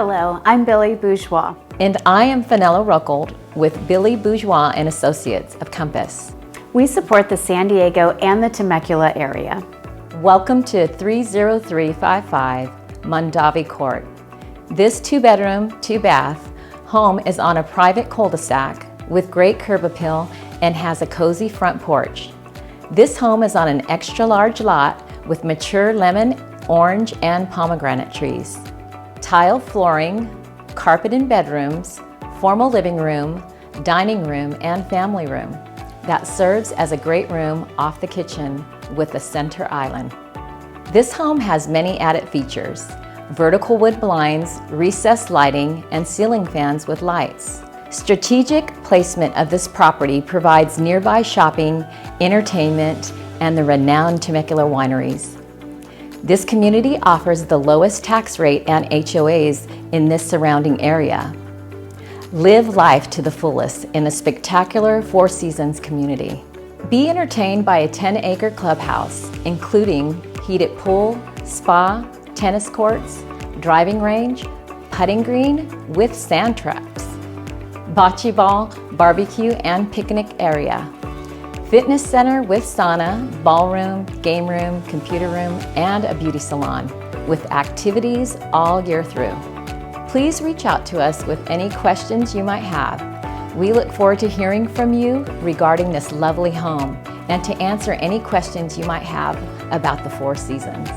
Hello, I'm Billie Bourgeois. And I am Fenella Ruckold with Billie Bourgeois and Associates of Compass. We support the San Diego and the Temecula area. Welcome to 30355 Mondavi Court. This 2-bedroom, 2-bath home is on a private cul-de-sac with great curb appeal and has a cozy front porch. This home is on an extra large lot with mature lemon, orange, and pomegranate trees. Tile flooring, carpet in bedrooms, formal living room, dining room, and family room that serves as a great room off the kitchen with a center island. This home has many added features: vertical wood blinds, recessed lighting, and ceiling fans with lights. Strategic placement of this property provides nearby shopping, entertainment, and the renowned Temecula wineries. This community offers the lowest tax rate and HOAs in this surrounding area. Live life to the fullest in a spectacular Four Seasons community. Be entertained by a 10-acre clubhouse, including heated pool, spa, tennis courts, driving range, putting green with sand traps, bocce ball, barbecue, and picnic area. Fitness center with sauna, ballroom, game room, computer room, and a beauty salon with activities all year through. Please reach out to us with any questions you might have. We look forward to hearing from you regarding this lovely home and to answer any questions you might have about the Four Seasons.